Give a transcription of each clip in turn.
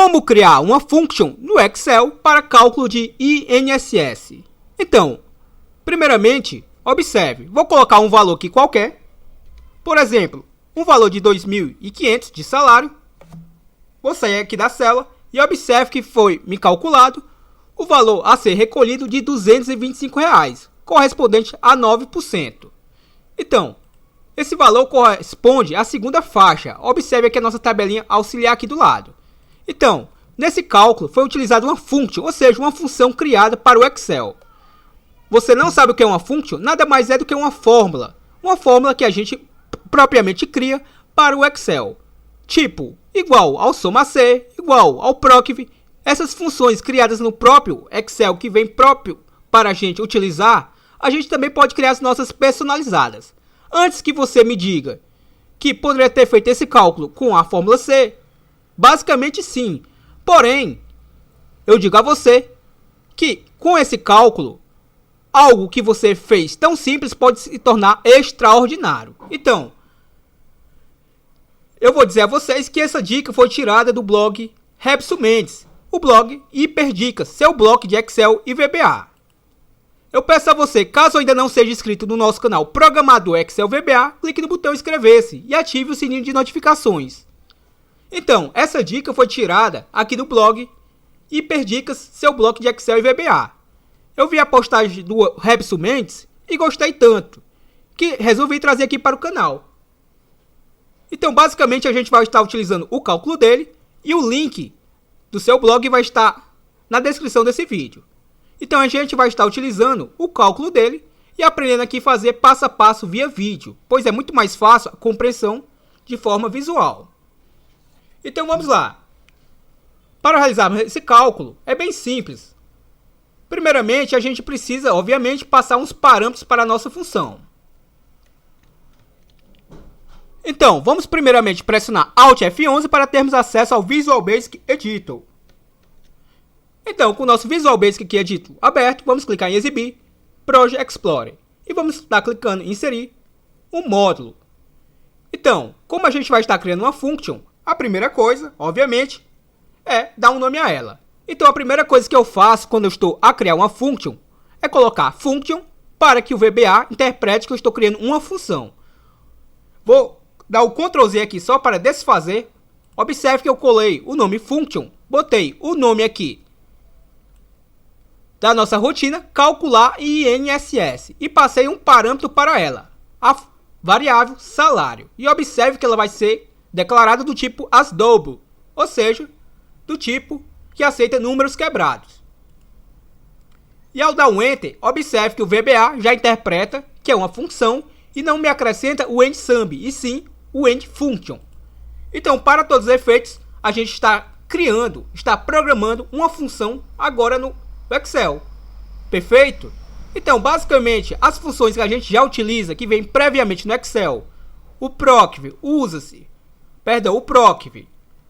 Como criar uma function no Excel para cálculo de INSS? Então, primeiramente, observe, vou colocar um valor aqui qualquer, por exemplo, um valor de 2.500 de salário, vou sair aqui da célula e observe que foi me calculado o valor a ser recolhido de R$ 225, correspondente a 9%. Então, esse valor corresponde à segunda faixa, observe aqui a nossa tabelinha auxiliar aqui do lado. Então, nesse cálculo foi utilizada uma function, ou seja, uma função criada para o Excel. Você não sabe o que é uma function? Nada mais é do que uma fórmula que a gente propriamente cria para o Excel. Tipo, igual ao soma C, igual ao procv. Essas funções criadas no próprio Excel, que vem próprio para a gente utilizar, a gente também pode criar as nossas personalizadas. Antes que você me diga que poderia ter feito esse cálculo com a fórmula C, basicamente sim, porém, eu digo a você que com esse cálculo, algo que você fez tão simples pode se tornar extraordinário. Então, eu vou dizer a vocês que essa dica foi tirada do blog Robson Mendes, o blog Hiperdicas, seu blog de Excel e VBA. Eu peço a você, caso ainda não seja inscrito no nosso canal Programador Excel VBA, clique no botão inscrever-se e ative o sininho de notificações. Então, essa dica foi tirada aqui do blog Hiperdicas, seu blog de Excel e VBA. Eu vi a postagem do Robson Mendes e gostei tanto, que resolvi trazer aqui para o canal. Então, basicamente, a gente vai estar utilizando o cálculo dele e o link do seu blog vai estar na descrição desse vídeo. Então, a gente vai estar utilizando o cálculo dele e aprendendo aqui a fazer passo a passo via vídeo, pois é muito mais fácil a compreensão de forma visual. Então vamos lá. Para realizar esse cálculo é bem simples. Primeiramente a gente precisa, obviamente, passar uns parâmetros para a nossa função. Então vamos primeiramente pressionar Alt F11 para termos acesso ao Visual Basic Editor. Então com o nosso Visual Basic Editor aberto, vamos clicar em Exibir, Project Explorer. E vamos estar clicando em Inserir um módulo. Então, como a gente vai estar criando uma function, a primeira coisa, obviamente, é dar um nome a ela. Então, a primeira coisa que eu faço quando eu estou a criar uma function é colocar function para que o VBA interprete que eu estou criando uma função. Vou dar o Ctrl Z aqui só para desfazer. Observe que eu colei o nome function, botei o nome aqui da nossa rotina, calcular INSS, e passei um parâmetro para ela, a variável salário. E observe que ela vai ser declarada do tipo as double, ou seja, do tipo que aceita números quebrados. E ao dar um Enter, observe que o VBA já interpreta que é uma função e não me acrescenta o endsum, e sim o endFunction. Então, para todos os efeitos, a gente está programando uma função agora no Excel. Perfeito? Então, basicamente, as funções que a gente já utiliza, que vem previamente no Excel, o procv, o procv,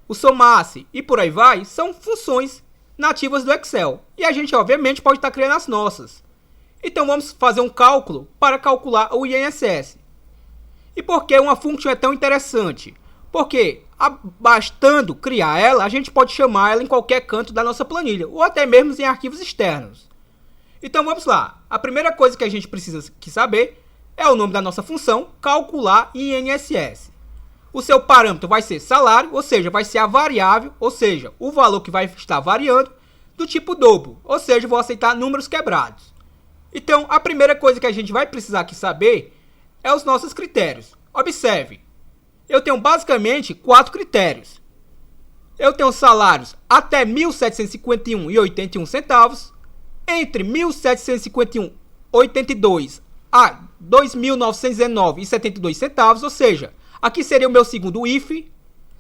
o somasse e por aí vai, são funções nativas do Excel. E a gente, obviamente, pode estar criando as nossas. Então, vamos fazer um cálculo para calcular o INSS. E por que uma função é tão interessante? Porque, bastando criar ela, a gente pode chamar ela em qualquer canto da nossa planilha, ou até mesmo em arquivos externos. Então, vamos lá. A primeira coisa que a gente precisa saber é o nome da nossa função, calcular INSS. O seu parâmetro vai ser salário, ou seja, vai ser a variável, ou seja, o valor que vai estar variando, do tipo double, ou seja, vou aceitar números quebrados. Então, a primeira coisa que a gente vai precisar aqui saber é os nossos critérios. Observe, eu tenho basicamente 4 critérios. Eu tenho salários até R$ 1.751,81, entre R$ 1.751,82 a R$ 2.919,72, ou seja, aqui seria o meu segundo if,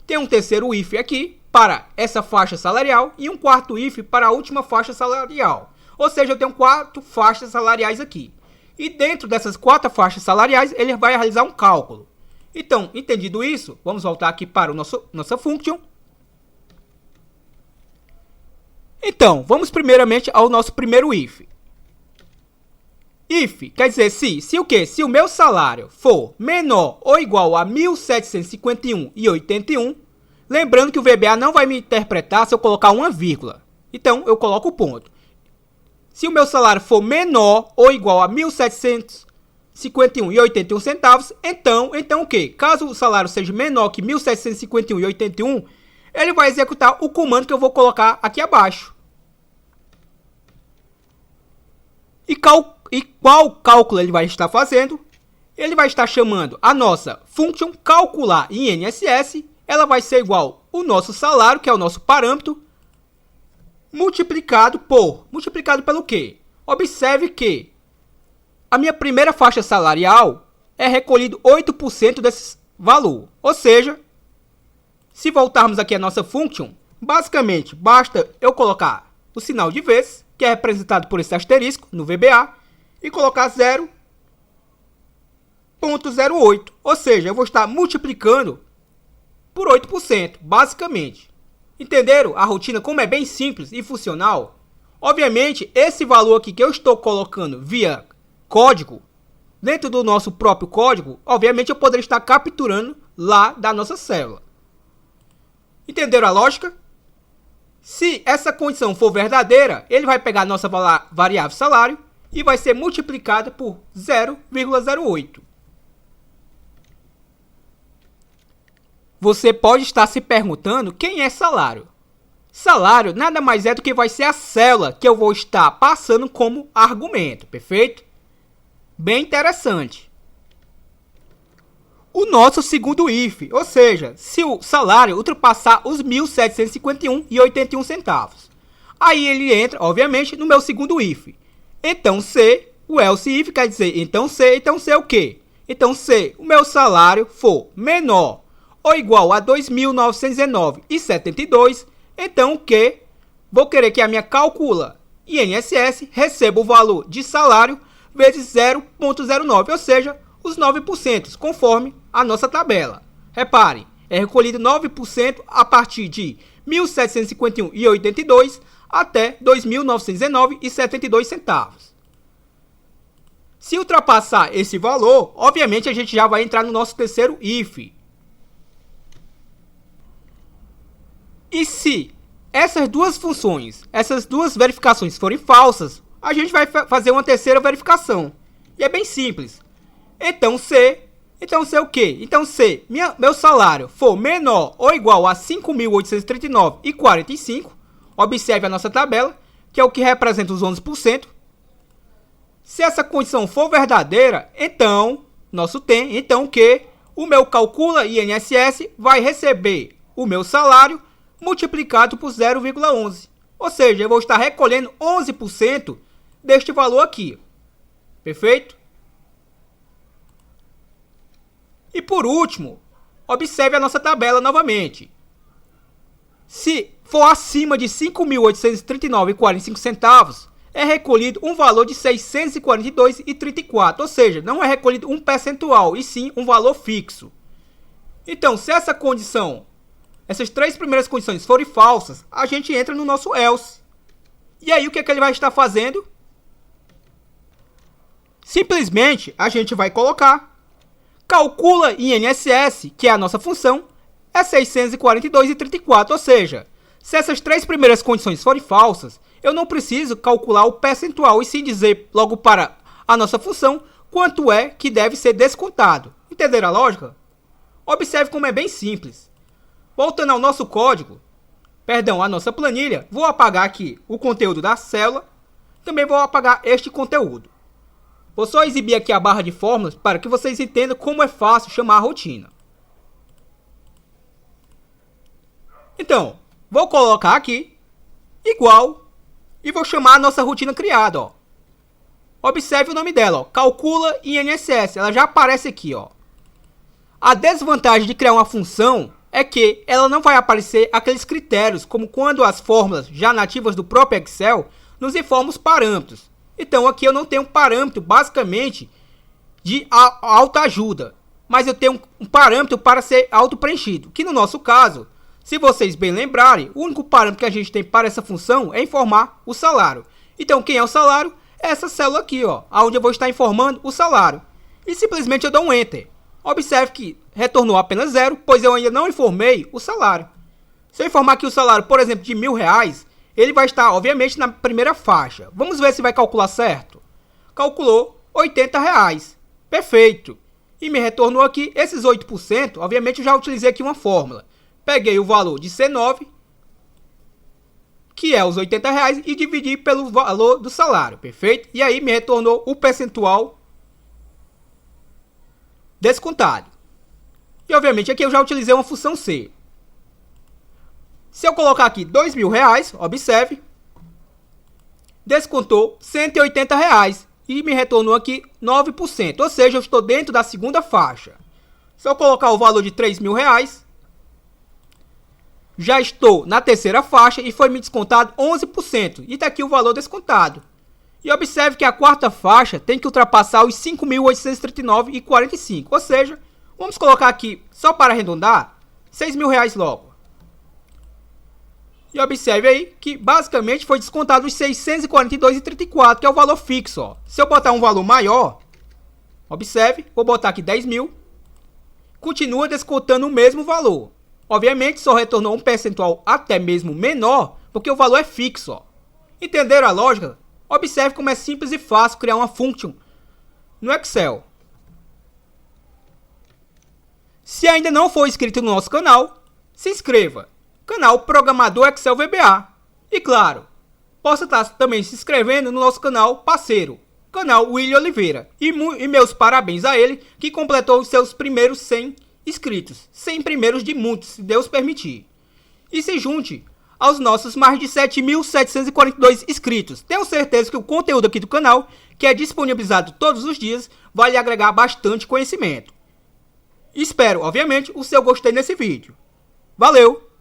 tem um terceiro if aqui para essa faixa salarial e um quarto if para a última faixa salarial. Ou seja, eu tenho 4 faixas salariais aqui. E dentro dessas 4 faixas salariais, ele vai realizar um cálculo. Então, entendido isso, vamos voltar aqui para o nossa function. Então, vamos primeiramente ao nosso primeiro if. If quer dizer se o quê? Se o meu salário for menor ou igual a 1.751,81, Lembrando que o VBA não vai me interpretar se eu colocar uma vírgula. Então, eu coloco o ponto. Se o meu salário for menor ou igual a R$ 1.751,81, então o quê? Caso o salário seja menor que R$ 1.751,81, ele vai executar o comando que eu vou colocar aqui abaixo. E qual cálculo ele vai estar fazendo? Ele vai estar chamando a nossa function calcular INSS. Ela vai ser igual ao nosso salário, que é o nosso parâmetro, multiplicado pelo quê? Observe que a minha primeira faixa salarial é recolhido 8% desse valor. Ou seja, se voltarmos aqui à nossa function, basicamente basta eu colocar o sinal de vezes, que é representado por esse asterisco no VBA, e colocar 0,08. Ou seja, eu vou estar multiplicando por 8%, basicamente. Entenderam a rotina como é bem simples e funcional? Obviamente, esse valor aqui que eu estou colocando via código, dentro do nosso próprio código, obviamente eu poderia estar capturando lá da nossa célula. Entenderam a lógica? Se essa condição for verdadeira, ele vai pegar a nossa variável salário e vai ser multiplicada por 0,08. Você pode estar se perguntando quem é salário. Salário nada mais é do que vai ser a célula que eu vou estar passando como argumento, perfeito? Bem interessante. O nosso segundo if, ou seja, se o salário ultrapassar os R$ 1.751,81. Aí ele entra, obviamente, no meu segundo if. Então se, o else if quer dizer, então se o quê? Então se o meu salário for menor ou igual a R$ 2.919,72, então o que? Vou querer que a minha calcula INSS receba o valor de salário vezes 0,09, ou seja, os 9%, conforme a nossa tabela. Reparem, é recolhido 9% a partir de R$ 1.751,82 até R$ 2.919,72. Se ultrapassar esse valor, obviamente a gente já vai entrar no nosso terceiro if. E se essas duas funções, essas duas verificações forem falsas, a gente vai fazer uma terceira verificação. E é bem simples. Então se o quê? Então se meu salário for menor ou igual a R$ 5.839,45, observe a nossa tabela, que é o que representa os 11%. Se essa condição for verdadeira, então o que? O meu calcula INSS vai receber o meu salário multiplicado por 0,11. Ou seja, eu vou estar recolhendo 11% deste valor aqui. Perfeito? E por último, observe a nossa tabela novamente. Se for acima de R$ 5.839,45, é recolhido um valor de R$ 642,34. Ou seja, não é recolhido um percentual, e sim um valor fixo. Então, se essa condição, essas três primeiras condições forem falsas, a gente entra no nosso else. E aí o que é que ele vai estar fazendo? Simplesmente a gente vai colocar calcula INSS, que é a nossa função, é 642,34. Ou seja, se essas três primeiras condições forem falsas, eu não preciso calcular o percentual e sim dizer logo para a nossa função quanto é que deve ser descontado. Entenderam a lógica? Observe como é bem simples. Voltando ao nosso código, à nossa planilha, vou apagar aqui o conteúdo da célula, também vou apagar este conteúdo. Vou só exibir aqui a barra de fórmulas para que vocês entendam como é fácil chamar a rotina. Então, vou colocar aqui, igual, e vou chamar a nossa rotina criada. Ó. Observe o nome dela, ó, calcula INSS, ela já aparece aqui. Ó. A desvantagem de criar uma função é que ela não vai aparecer aqueles critérios, como quando as fórmulas já nativas do próprio Excel nos informam os parâmetros. Então aqui eu não tenho um parâmetro basicamente de autoajuda, mas eu tenho um parâmetro para ser auto-preenchido, que no nosso caso, se vocês bem lembrarem, o único parâmetro que a gente tem para essa função é informar o salário. Então quem é o salário? É essa célula aqui, ó, onde eu vou estar informando o salário. E simplesmente eu dou um Enter. Observe que retornou apenas 0, pois eu ainda não informei o salário. Se eu informar aqui o salário, por exemplo, de R$1.000, ele vai estar, obviamente, na primeira faixa. Vamos ver se vai calcular certo. Calculou R$80. Perfeito. E me retornou aqui esses 8%. Obviamente, eu já utilizei aqui uma fórmula. Peguei o valor de C9, que é os R$80, e dividi pelo valor do salário. Perfeito? E aí me retornou o percentual descontado. E, obviamente, aqui eu já utilizei uma função C. Se eu colocar aqui R$2.000, observe, descontou R$180 e me retornou aqui 9%, ou seja, eu estou dentro da segunda faixa. Se eu colocar o valor de R$3.000, já estou na terceira faixa e foi me descontado 11%, e está aqui o valor descontado. E observe que a quarta faixa tem que ultrapassar os R$ 5.839,45, ou seja, vamos colocar aqui, só para arredondar, R$6.000 logo. E observe aí que basicamente foi descontado os R$ 642,34, que é o valor fixo. Ó. Se eu botar um valor maior, observe, vou botar aqui 10.000, continua descontando o mesmo valor. Obviamente só retornou um percentual até mesmo menor, porque o valor é fixo. Ó. Entenderam a lógica? Observe como é simples e fácil criar uma function no Excel. Se ainda não for inscrito no nosso canal, se inscreva. Canal Programador Excel VBA. E claro, possa estar também se inscrevendo no nosso canal parceiro, canal William Oliveira. E meus parabéns a ele, que completou os seus primeiros 100 inscritos. 100 primeiros de muitos, se Deus permitir. E se junte aos nossos mais de 7.742 inscritos. Tenho certeza que o conteúdo aqui do canal, que é disponibilizado todos os dias, vai lhe agregar bastante conhecimento. Espero, obviamente, o seu gostei nesse vídeo. Valeu!